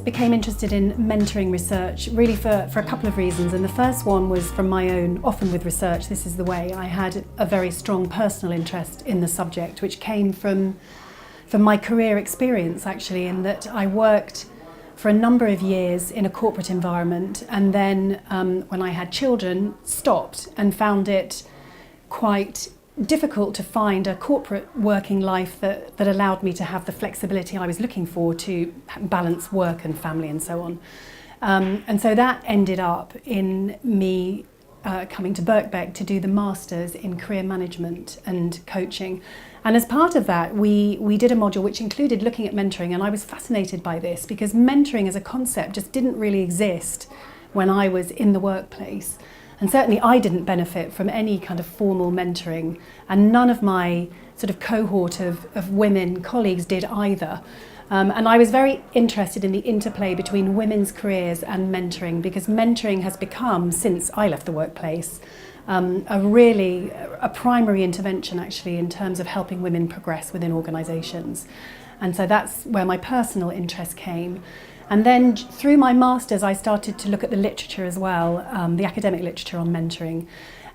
became interested in mentoring research really for a couple of reasons, and the first one was from my own, often with research, this is the way, I had a very strong personal interest in the subject, which came from my career experience actually, in that I worked for a number of years in a corporate environment, and then when I had children, stopped and found it quite difficult to find a corporate working life that allowed me to have the flexibility I was looking for to balance work and family and so on. And so that ended up in me coming to Birkbeck to do the Masters in Career Management and Coaching. And as part of that, we did a module which included looking at mentoring, and I was fascinated by this because mentoring as a concept just didn't really exist when I was in the workplace. And certainly I didn't benefit from any kind of formal mentoring, and none of my sort of cohort of women colleagues did either. And I was very interested in the interplay between women's careers and mentoring, because mentoring has become, since I left the workplace, a primary intervention actually in terms of helping women progress within organisations. And so that's where my personal interest came. And then through my Masters, I started to look at the literature as well, the academic literature on mentoring.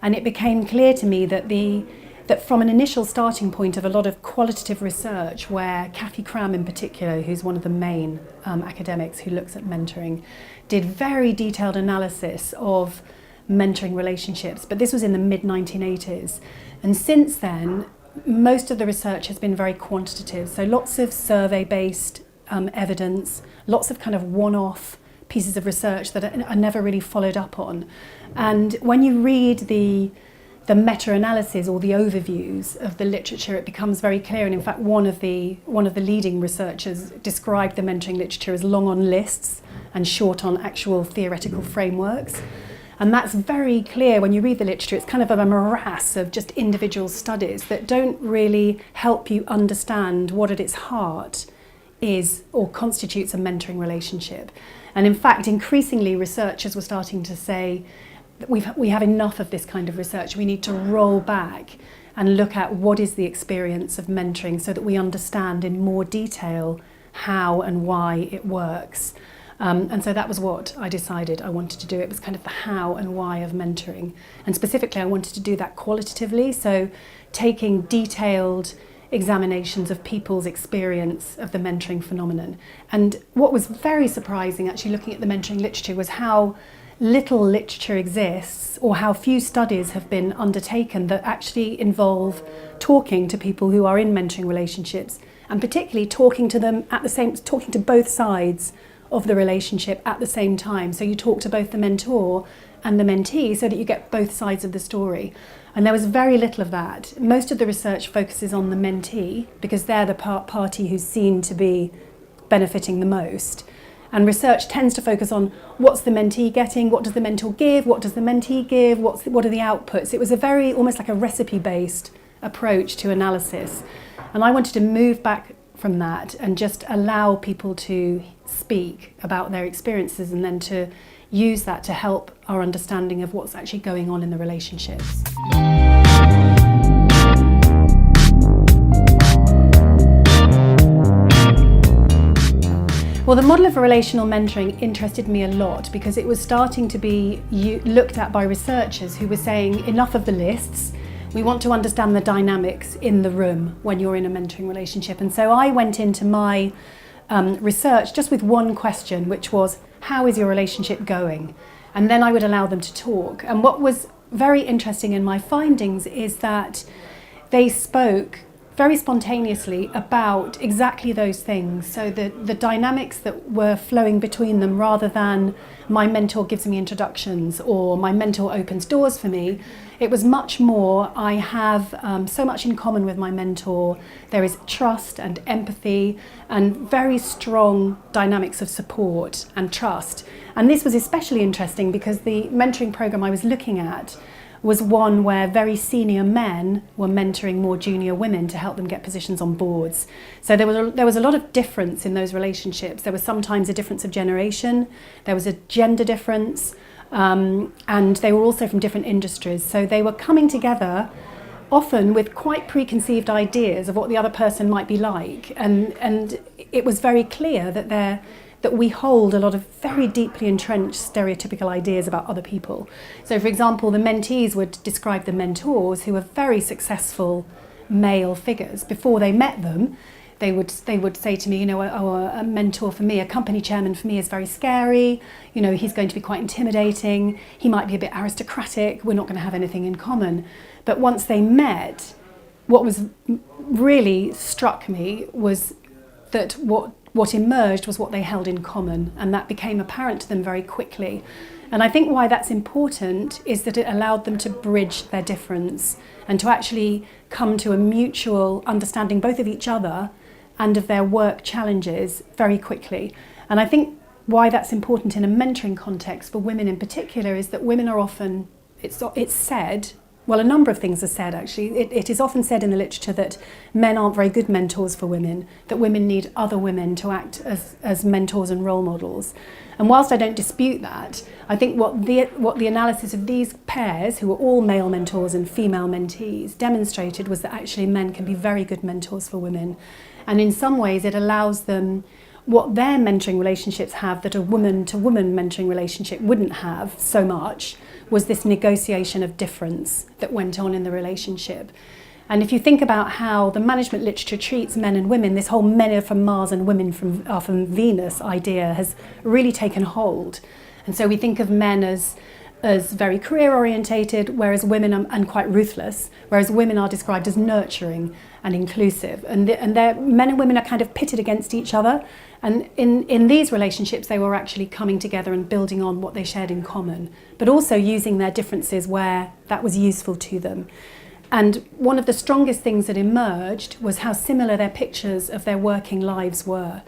And it became clear to me that from an initial starting point of a lot of qualitative research, where Kathy Cram in particular, who's one of the main academics who looks at mentoring, did very detailed analysis of mentoring relationships, but this was in the mid-1980s. And since then, most of the research has been very quantitative, so lots of survey-based evidence, lots of kind of one-off pieces of research that are never really followed up on. And when you read the meta-analysis or the overviews of the literature, it becomes very clear. And in fact, one of the leading researchers described the mentoring literature as long on lists and short on actual theoretical frameworks. And that's very clear when you read the literature. It's kind of a morass of just individual studies that don't really help you understand what at its heart is or constitutes a mentoring relationship. And in fact, increasingly researchers were starting to say that we have enough of this kind of research. We need to roll back and look at what is the experience of mentoring so that we understand in more detail how and why it works. And so that was what I decided I wanted to do. It was kind of the how and why of mentoring. And specifically, I wanted to do that qualitatively, so taking detailed examinations of people's experience of the mentoring phenomenon. And what was very surprising, actually, looking at the mentoring literature, was how little literature exists, or how few studies have been undertaken that actually involve talking to people who are in mentoring relationships, and particularly talking to both sides of the relationship at the same time. So you talk to both the mentor and the mentee so that you get both sides of the story. And there was very little of that. Most of the research focuses on the mentee because they're the party who's seen to be benefiting the most. And research tends to focus on what's the mentee getting, what does the mentor give, what does the mentee give, what are the outputs. It was a very, almost like a recipe-based approach to analysis. And I wanted to move back from that and just allow people to speak about their experiences, and then to use that to help our understanding of what's actually going on in the relationships. Well, the model of relational mentoring interested me a lot because it was starting to be looked at by researchers who were saying enough of the lists. We want to understand the dynamics in the room when you're in a mentoring relationship. And so I went into my research just with one question, which was, how is your relationship going? And then I would allow them to talk. And what was very interesting in my findings is that they spoke very spontaneously about exactly those things. So the dynamics that were flowing between them, rather than my mentor gives me introductions or my mentor opens doors for me, it was much more, I have so much in common with my mentor. There is trust and empathy and very strong dynamics of support and trust. And this was especially interesting because the mentoring program I was looking at was one where very senior men were mentoring more junior women to help them get positions on boards. So there was a lot of difference in those relationships. There was sometimes a difference of generation, there was a gender difference, and they were also from different industries. So they were coming together often with quite preconceived ideas of what the other person might be like. And it was very clear that that we hold a lot of very deeply entrenched stereotypical ideas about other people. So for example, the mentees would describe the mentors who were very successful male figures. Before they met them, they would say to me, you know, a mentor for me, a company chairman for me is very scary, you know, he's going to be quite intimidating, he might be a bit aristocratic, we're not going to have anything in common. But once they met, what was really struck me was that what emerged was what they held in common, and that became apparent to them very quickly. And I think why that's important is that it allowed them to bridge their difference and to actually come to a mutual understanding both of each other and of their work challenges very quickly. And I think why that's important in a mentoring context for women in particular is that women are often, it's said, well, a number of things are said actually. It is often said in the literature that men aren't very good mentors for women, that women need other women to act as mentors and role models. And whilst I don't dispute that, I think what the analysis of these pairs, who were all male mentors and female mentees, demonstrated was that actually men can be very good mentors for women. And in some ways it allows them what their mentoring relationships have that a woman-to-woman mentoring relationship wouldn't have so much, was this negotiation of difference that went on in the relationship. And if you think about how the management literature treats men and women, this whole men are from Mars and women are from Venus idea has really taken hold. And so we think of men as very career orientated, whereas women are quite ruthless, whereas women are described as nurturing and inclusive. And men and women are kind of pitted against each other. And in these relationships, they were actually coming together and building on what they shared in common, but also using their differences where that was useful to them. And one of the strongest things that emerged was how similar their pictures of their working lives were.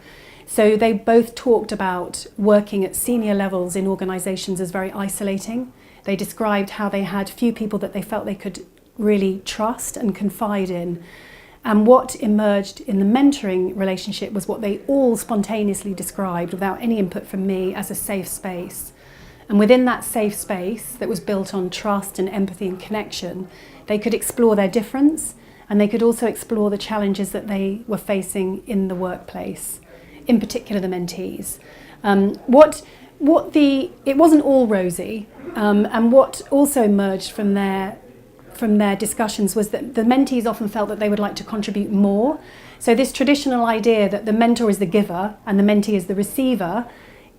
So they both talked about working at senior levels in organisations as very isolating. They described how they had few people that they felt they could really trust and confide in. And what emerged in the mentoring relationship was what they all spontaneously described, without any input from me, as a safe space. And within that safe space that was built on trust and empathy and connection, they could explore their difference, and they could also explore the challenges that they were facing in the workplace, in particular the mentees. It wasn't all rosy, and what also emerged from their discussions was that the mentees often felt that they would like to contribute more. So this traditional idea that the mentor is the giver and the mentee is the receiver,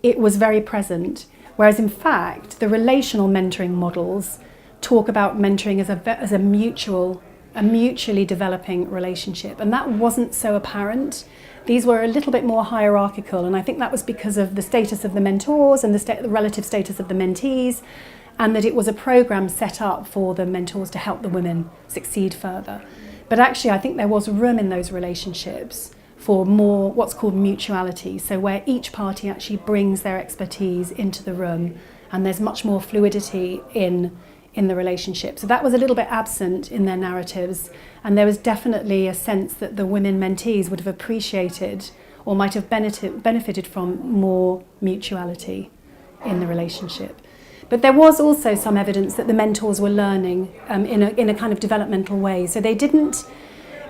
it was very present. Whereas in fact, the relational mentoring models talk about mentoring as a mutually developing relationship. And that wasn't so apparent. These were a little bit more hierarchical, and I think that was because of the status of the mentors and the relative status of the mentees, and that it was a program set up for the mentors to help the women succeed further. But actually, I think there was room in those relationships for more what's called mutuality, so where each party actually brings their expertise into the room, and there's much more fluidity in the relationship. So that was a little bit absent in their narratives, and there was definitely a sense that the women mentees would have appreciated or might have benefited from more mutuality in the relationship. But there was also some evidence that the mentors were learning in a kind of developmental way. So they didn't,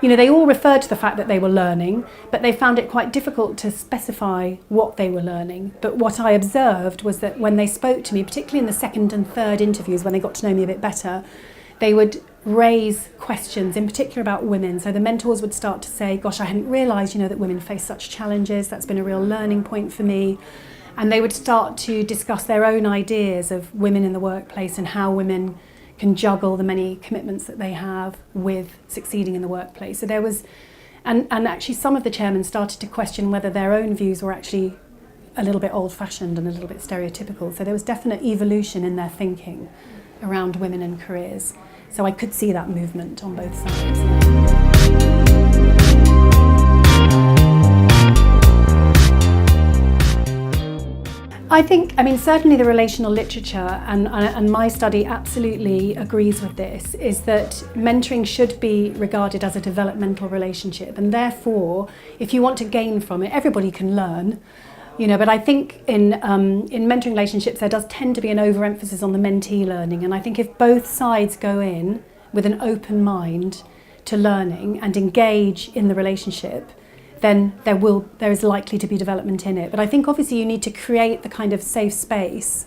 they all referred to the fact that they were learning, but they found it quite difficult to specify what they were learning. But what I observed was that when they spoke to me, particularly in the second and third interviews, when they got to know me a bit better, they would raise questions, in particular about women. So the mentors would start to say, gosh, I hadn't realised, that women face such challenges. That's been a real learning point for me. And they would start to discuss their own ideas of women in the workplace and how women can juggle the many commitments that they have with succeeding in the workplace. So there was, and actually some of the chairmen started to question whether their own views were actually a little bit old-fashioned and a little bit stereotypical. So there was definite evolution in their thinking around women and careers. So I could see that movement on both sides. I think, certainly the relational literature and my study absolutely agrees with this, is that mentoring should be regarded as a developmental relationship, and therefore, if you want to gain from it, everybody can learn, but I think in mentoring relationships there does tend to be an overemphasis on the mentee learning, and I think if both sides go in with an open mind to learning and engage in the relationship, then there is likely to be development in it. But I think obviously you need to create the kind of safe space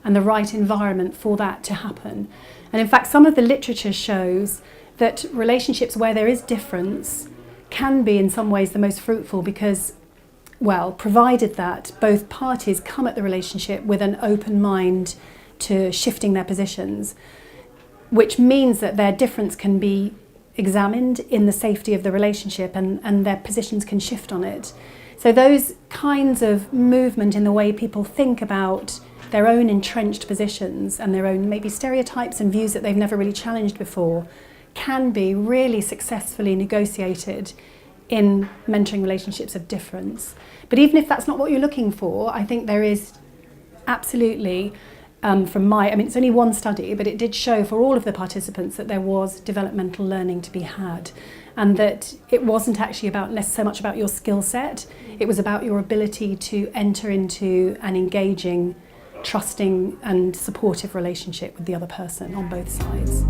and the right environment for that to happen. And in fact, some of the literature shows that relationships where there is difference can be in some ways the most fruitful because, well, provided that both parties come at the relationship with an open mind to shifting their positions, which means that their difference can be examined in the safety of the relationship and their positions can shift on it. So those kinds of movement in the way people think about their own entrenched positions and their own maybe stereotypes and views that they've never really challenged before can be really successfully negotiated in mentoring relationships of difference. But even if that's not what you're looking for, I think there is absolutely, it's only one study, but it did show for all of the participants that there was developmental learning to be had, and that it wasn't actually about less so much about your skill set, it was about your ability to enter into an engaging, trusting and supportive relationship with the other person on both sides.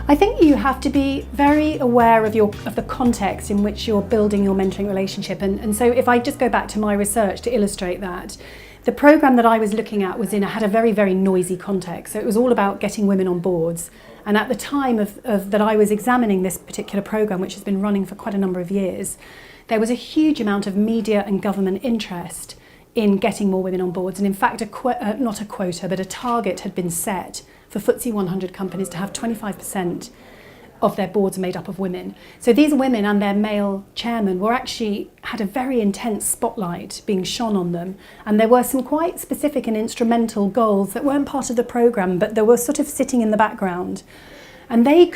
I think you have to be very aware of the context in which you're building your mentoring relationship. And so if I just go back to my research to illustrate that, the programme that I was looking at had a very, very noisy context. So it was all about getting women on boards. And at the time of that I was examining this particular programme, which has been running for quite a number of years, there was a huge amount of media and government interest in getting more women on boards. And in fact, not a quota, but a target had been set for FTSE 100 companies to have 25% of their boards made up of women. So these women and their male chairman had a very intense spotlight being shone on them. And there were some quite specific and instrumental goals that weren't part of the programme, but they were sort of sitting in the background. And they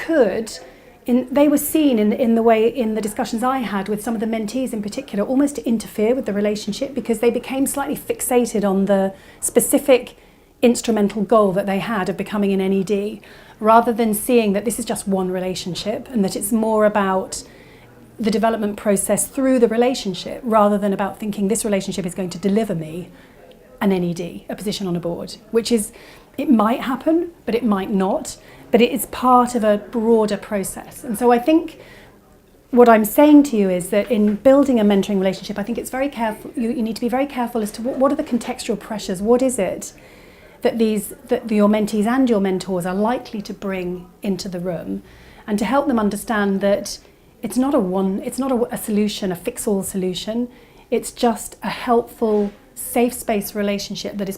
were seen in the discussions I had with some of the mentees in particular, almost to interfere with the relationship because they became slightly fixated on the specific instrumental goal that they had of becoming an NED, rather than seeing that this is just one relationship and that it's more about the development process through the relationship rather than about thinking this relationship is going to deliver me an NED, a position on a board, it might happen, but it might not, but it is part of a broader process. And so I think what I'm saying to you is that in building a mentoring relationship, I think it's very careful, you need to be very careful as to what are the contextual pressures, what is it that your mentees and your mentors are likely to bring into the room, and to help them understand that it's not a solution, a fix-all solution. It's just a helpful, safe space relationship that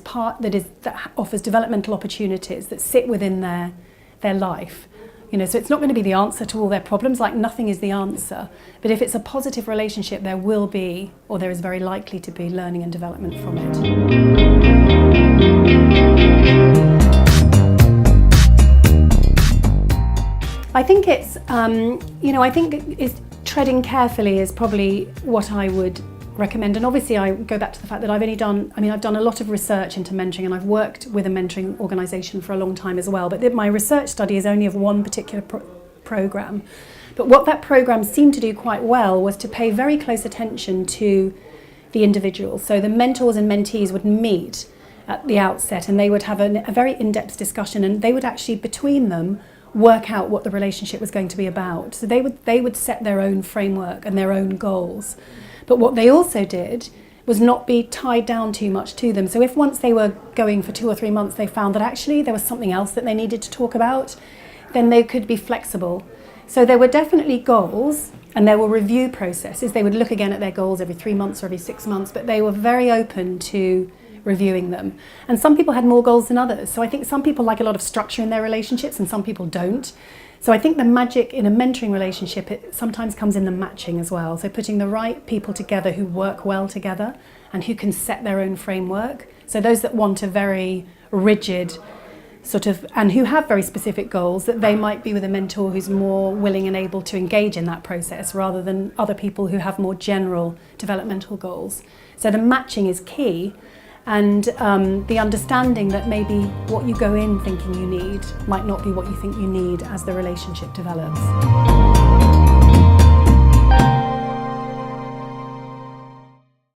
offers developmental opportunities that sit within their life. So it's not going to be the answer to all their problems, like nothing is the answer. But if it's a positive relationship, there will be, or there is very likely to be, learning and development from it. I think it's treading carefully is probably what I would recommend. And obviously I go back to the fact that I've done a lot of research into mentoring, and I've worked with a mentoring organisation for a long time as well. But my research study is only of one particular programme. But what that programme seemed to do quite well was to pay very close attention to the individual. So the mentors and mentees would meet at the outset and they would have a very in-depth discussion, and they would actually, between them, work out what the relationship was going to be about. So they would set their own framework and their own goals. But what they also did was not be tied down too much to them. So if once they were going for 2 or 3 months, they found that actually there was something else that they needed to talk about, then they could be flexible. So there were definitely goals and there were review processes. They would look again at their goals every 3 months or every 6 months, but they were very open to reviewing them. And some people had more goals than others. So I think some people like a lot of structure in their relationships and some people don't. So I think the magic in a mentoring relationship, it sometimes comes in the matching as well. So putting the right people together who work well together and who can set their own framework. So those that want a very rigid and who have very specific goals, that they might be with a mentor who's more willing and able to engage in that process rather than other people who have more general developmental goals. So the matching is key. And the understanding that maybe what you go in thinking you need might not be what you think you need as the relationship develops.